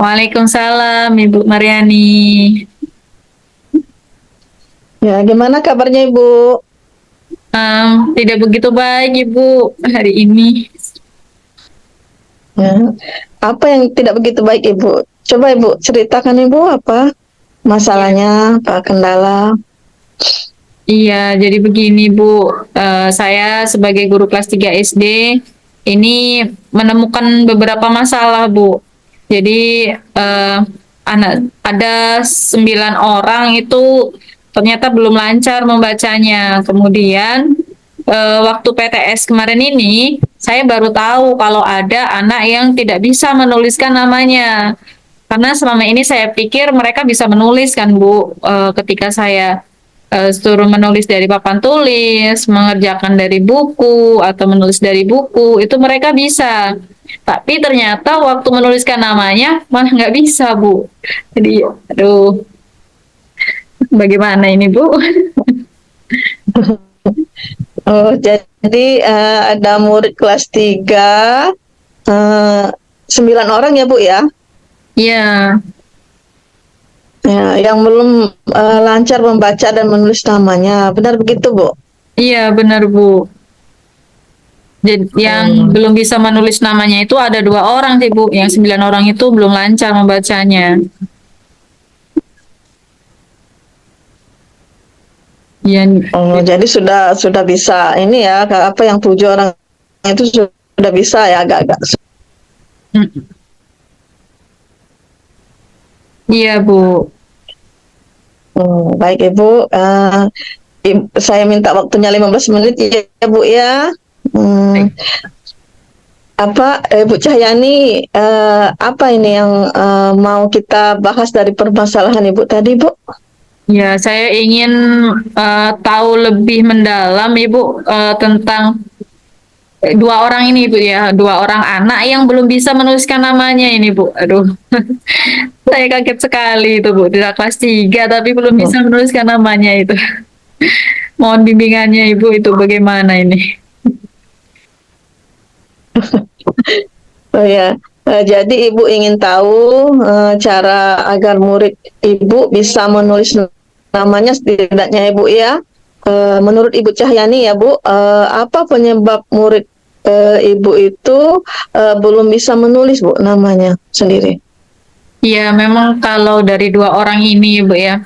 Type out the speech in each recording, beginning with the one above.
Waalaikumsalam, Ibu Mariani. Ya, gimana kabarnya Ibu? Tidak begitu baik, Ibu, hari ini. Ya, apa yang tidak begitu baik Ibu? Coba Ibu ceritakan Ibu apa Iya. masalahnya, apa kendala? Iya, jadi begini, Bu. Saya sebagai guru kelas 3 SD ini menemukan beberapa masalah, Bu. Jadi anak ada 9 orang itu ternyata belum lancar membacanya. Kemudian waktu PTS kemarin ini saya baru tahu kalau ada anak yang tidak bisa menuliskan namanya. Karena selama ini saya pikir mereka bisa menulis kan, Bu. Ketika saya suruh menulis dari papan tulis, mengerjakan dari buku, atau menulis dari buku, itu mereka bisa. Tapi ternyata waktu menuliskan namanya malah nggak bisa, Bu. Jadi, aduh, bagaimana ini, Bu? Oh, jadi ada murid kelas 3, eh, 9 orang ya Bu ya? Iya, Ya, yang belum lancar membaca dan menulis namanya. Benar begitu Bu? iya benar, Bu. Jadi, yang Hmm. belum bisa menulis namanya itu ada 2 orang sih, Bu. Yang 9 orang itu belum lancar membacanya. Iya, Oh, jadi sudah bisa ini ya, apa yang 7 orang itu sudah bisa ya agak-agak. mm, iya, Bu. Baik Ibu, saya minta waktunya 15 menit ya Bu ya. Hmm, Bu Cahyani, apa ini yang mau kita bahas dari permasalahan Ibu tadi Bu? Ya, saya ingin tahu lebih mendalam, Ibu, tentang 2 orang ini, Bu, ya. 2 orang anak yang belum bisa menuliskan namanya ini, Bu. Aduh, saya kaget sekali itu, Bu. Tidak kelas 3 tapi belum Hmm. bisa menuliskan namanya itu. Mohon bimbingannya, Ibu, itu bagaimana ini? Oh ya, jadi Ibu ingin tahu cara agar murid Ibu bisa menulis namanya setidaknya Ibu ya. Menurut Ibu Cahyani ya Bu, apa penyebab murid Ibu itu belum bisa menulis Bu namanya sendiri? Ya, memang kalau dari 2 orang ini, Bu, ya.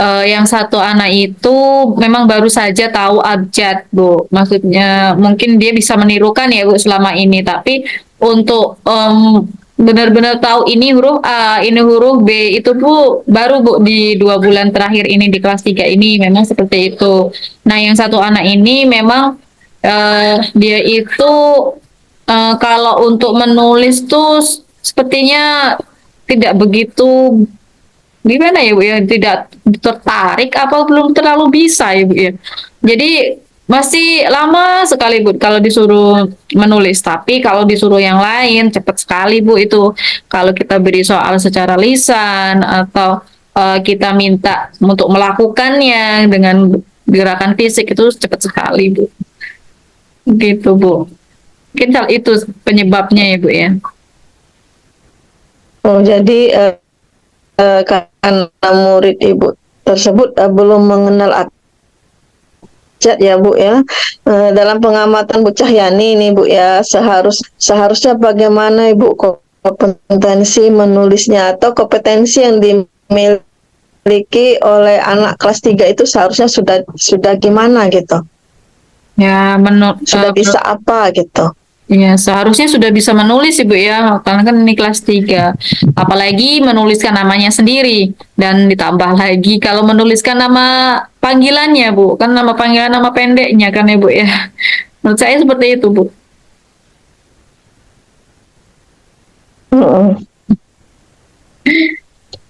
Yang satu anak itu memang baru saja tahu abjad, Bu. Maksudnya mungkin dia bisa menirukan ya, Bu, selama ini. Tapi untuk benar-benar tahu ini huruf A, ini huruf B, itu, Bu, baru, Bu, di 2 bulan terakhir ini di kelas 3 ini memang seperti itu. Nah, yang satu anak ini memang dia itu kalau untuk menulis tuh sepertinya tidak begitu, gimana ya, Bu, ya, tidak tertarik apa belum terlalu bisa ya, Bu, ya. Jadi masih lama sekali, Bu, kalau disuruh menulis. Tapi kalau disuruh yang lain cepat sekali, Bu, itu. Kalau kita beri soal secara lisan atau kita minta untuk melakukannya dengan gerakan fisik itu cepat sekali, Bu. Gitu, Bu. Mungkin itu penyebabnya ya, Bu, ya. Oh, jadi karena murid Ibu tersebut belum mengenal abjad ya Bu ya. Dalam pengamatan Bu Cahyani ini Bu ya, seharusnya bagaimana Ibu kompetensi menulisnya atau kompetensi yang dimiliki oleh anak kelas 3 itu seharusnya sudah gimana gitu. Ya, Sudah bisa apa gitu. ya, seharusnya sudah bisa menulis, Ibu, ya, karena kan ini kelas 3. Apalagi menuliskan namanya sendiri. Dan ditambah lagi kalau menuliskan nama panggilannya, Bu. Kan nama panggilan, nama pendeknya kan, Ibu, ya. Menurut saya seperti itu, Bu. Hmm.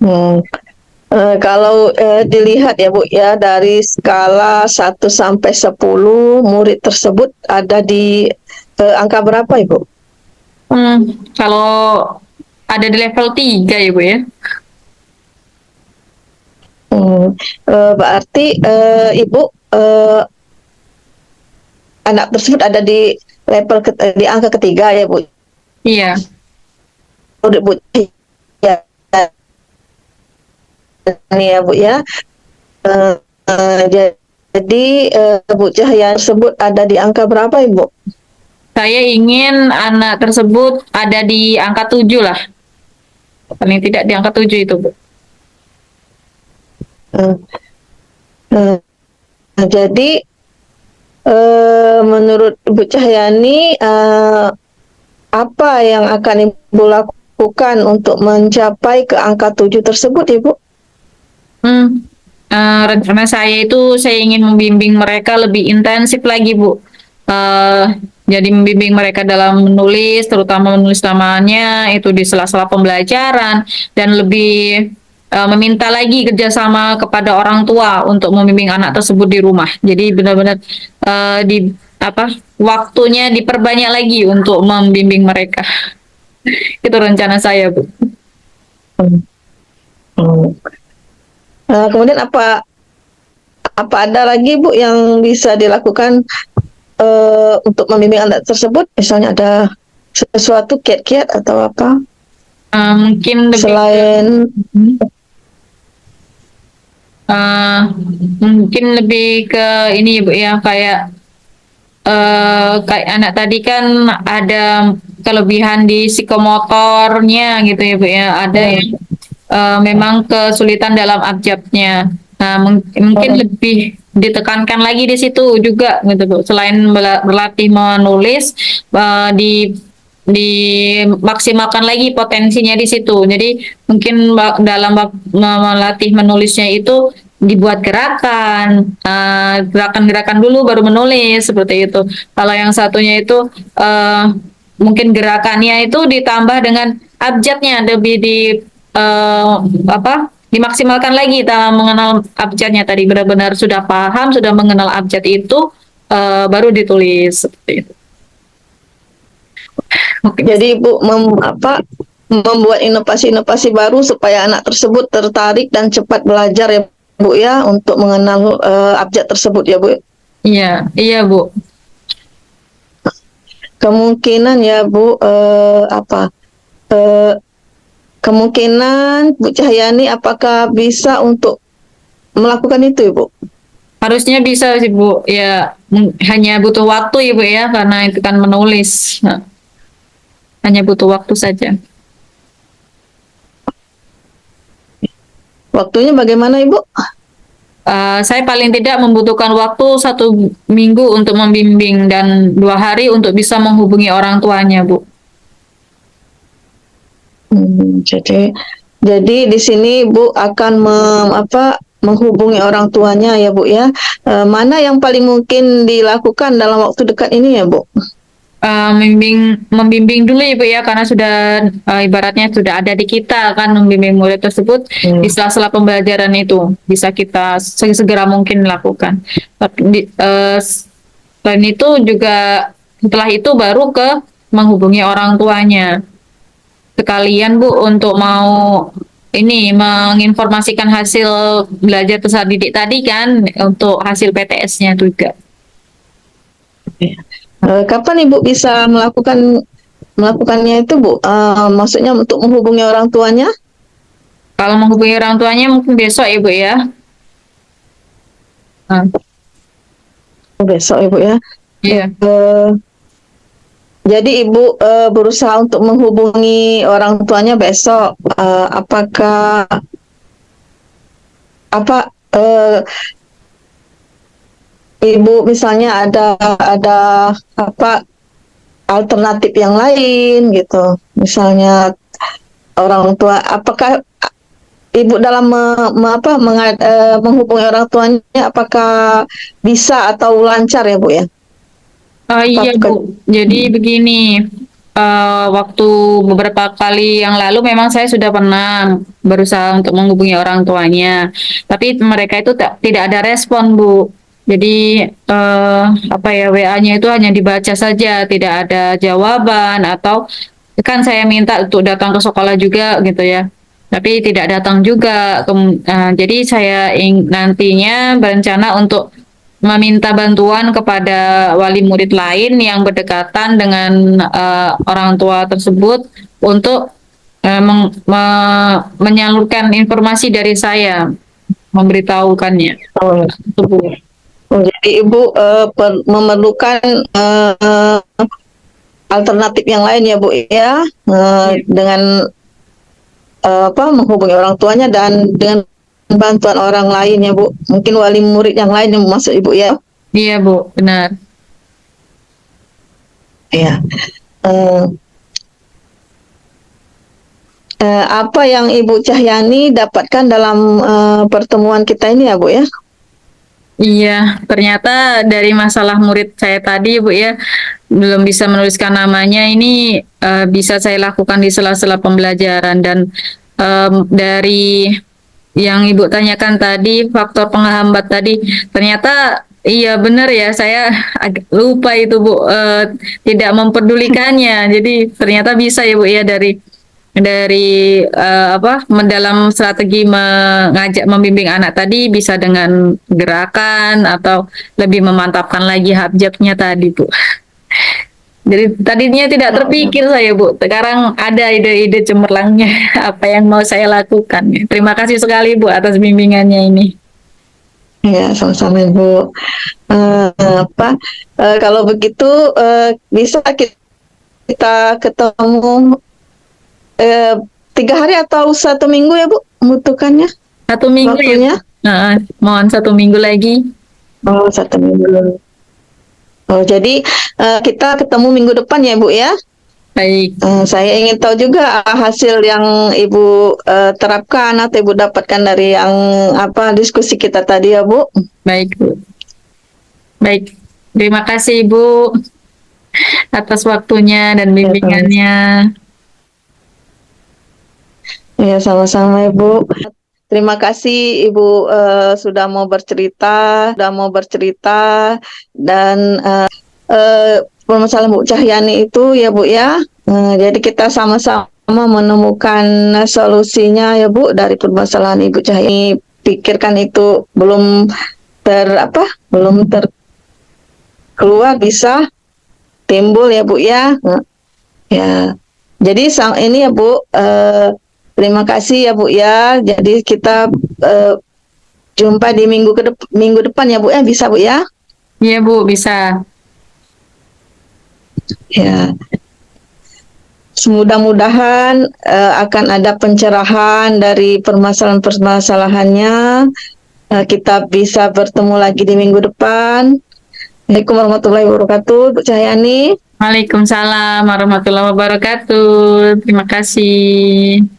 Hmm. Kalau dilihat ya Bu ya dari skala 1 sampai 10 murid tersebut ada di angka berapa Ibu? Kalau ada di level 3 ya, Bu, ya. Hmm. Berarti Ibu anak tersebut ada di di angka ketiga ya Bu. Iya. Murid Bu ya. ya Bu ya. Eh, jadi Bu Cahyani tersebut ada di angka berapa Ibu? Saya ingin anak tersebut ada di angka 7 lah. Paling tidak di angka 7 itu, Bu. Eh, eh, jadi menurut Bu Cahyani apa yang akan Ibu lakukan untuk mencapai ke angka 7 tersebut Ibu? Rencana saya itu saya ingin membimbing mereka lebih intensif lagi, Bu. Eh, jadi membimbing mereka dalam menulis, terutama menulis namanya itu di sela-sela pembelajaran dan lebih meminta lagi kerjasama kepada orang tua untuk membimbing anak tersebut di rumah. Jadi benar-benar di apa waktunya diperbanyak lagi untuk membimbing mereka. Itu rencana saya, Bu. Hmm. Hmm. Kemudian apa ada lagi Bu yang bisa dilakukan untuk membimbing anak tersebut? Misalnya ada sesuatu kiat-kiat atau apa? Mungkin lebih Selain eh, mungkin lebih ke ini, Bu, ya, kayak anak tadi kan ada kelebihan di psikomotornya gitu ya, Bu, ya. Ada yang memang kesulitan dalam abjadnya. Nah, mungkin lebih ditekankan lagi di situ juga gitu, Bu. Selain berlatih menulis, dimaksimalkan lagi potensinya di situ. Jadi mungkin dalam melatih menulisnya itu dibuat gerakan-gerakan dulu baru menulis seperti itu. Kalau yang satunya itu mungkin gerakannya itu ditambah dengan abjadnya lebih apa dimaksimalkan lagi dalam mengenal abjadnya tadi benar-benar sudah paham sudah mengenal abjad itu baru ditulis seperti itu. jadi Ibu membuat inovasi-inovasi baru supaya anak tersebut tertarik dan cepat belajar ya Bu ya untuk mengenal abjad tersebut ya Bu. Iya, iya, Bu. Kemungkinan ya Bu eh, kemungkinan Bu Cahyani apakah bisa untuk melakukan itu Ibu? Harusnya bisa sih, Bu. Ya, hanya butuh waktu, Ibu, ya, karena itu kan menulis. Nah, hanya butuh waktu saja. Waktunya bagaimana Ibu? Saya paling tidak membutuhkan waktu 1 minggu untuk membimbing dan 2 hari untuk bisa menghubungi orang tuanya, Bu. Jadi di sini Bu akan menghubungi orang tuanya ya Bu ya. Mana yang paling mungkin dilakukan dalam waktu dekat ini ya Bu? Membimbing dulu, Ibu, ya, karena sudah ibaratnya sudah ada di kita kan membimbing murid tersebut di sela-sela pembelajaran itu bisa kita segera mungkin lakukan. Tapi selain itu juga setelah itu baru ke menghubungi orang tuanya sekalian, Bu, untuk mau ini menginformasikan hasil belajar peserta didik tadi kan untuk hasil PTS-nya juga. Kapan Ibu bisa melakukannya itu Bu? Maksudnya untuk menghubungi orang tuanya? Kalau menghubungi orang tuanya mungkin besok, Ibu, ya. Nah, Besok Ibu ya. iya. Jadi Ibu berusaha untuk menghubungi orang tuanya besok. Apakah apa Ibu misalnya ada apa alternatif yang lain gitu. Misalnya orang tua, apakah Ibu dalam menghubungi orang tuanya apakah bisa atau lancar ya Bu ya? Iya, Bu. Jadi begini, waktu beberapa kali yang lalu memang saya sudah pernah berusaha untuk menghubungi orang tuanya, tapi mereka itu tidak ada respon, Bu. Jadi apa ya WA-nya itu hanya dibaca saja, tidak ada jawaban atau kan saya minta untuk datang ke sekolah juga gitu ya. Tapi tidak datang juga. Jadi saya nantinya berencana untuk meminta bantuan kepada wali murid lain yang berdekatan dengan orang tua tersebut untuk menyalurkan informasi dari saya, memberitahukannya. Oh, Itu, Bu. oh, jadi Ibu memerlukan alternatif yang lain ya Bu ya, Iya, dengan menghubungi orang tuanya dan dengan bantuan orang lain ya Bu, mungkin wali murid yang lain yang masuk Ibu ya. iya, Bu, benar. Ya. Eh, apa yang Ibu Cahyani dapatkan dalam pertemuan kita ini ya Bu ya? Iya, ternyata dari masalah murid saya tadi, Bu ya, belum bisa menuliskan namanya ini bisa saya lakukan di sela-sela pembelajaran dan dari yang Ibu tanyakan tadi, faktor penghambat tadi, ternyata iya benar ya, saya agak lupa itu Bu, tidak mempedulikannya. Jadi ternyata bisa ya Bu ya dari dalam strategi mengajak membimbing anak tadi bisa dengan gerakan atau lebih memantapkan lagi habjaknya tadi Bu. Jadi tadinya tidak terpikir saya Bu, sekarang ada ide-ide cemerlangnya apa yang mau saya lakukan. Terima kasih sekali Bu atas bimbingannya ini. Ya, sama-sama Ibu. Kalau begitu bisa kita ketemu 3 hari atau 1 minggu ya Bu, membutuhkannya 1 minggu ya Bu. waktunya? Mohon 1 minggu lagi. Oh, 1 minggu. Oh, jadi kita ketemu minggu depan ya Bu ya. Baik, Saya ingin tahu juga hasil yang Ibu terapkan atau Ibu dapatkan dari yang diskusi kita tadi ya Bu. baik Bu. Baik, terima kasih Ibu atas waktunya dan Ya, bimbingannya. ya, sama-sama Ibu. Terima kasih Ibu sudah mau bercerita dan permasalahan Bu Cahyani itu ya Bu ya. Jadi kita sama-sama menemukan solusinya ya Bu dari permasalahan Ibu Cahyani. Pikirkan itu belum terkeluar bisa timbul ya Bu ya. Ya. Jadi ini ya Bu, terima kasih ya Bu ya. Jadi kita jumpa di minggu depan ya Bu ya, bisa Bu ya? Iya Bu, bisa. Ya. Mudah-mudahan akan ada pencerahan dari permasalahan-permasalahannya. Kita bisa bertemu lagi di minggu depan. Assalamualaikum warahmatullahi wabarakatuh, Bu Cahyani. Waalaikumsalam warahmatullahi wabarakatuh. Terima kasih.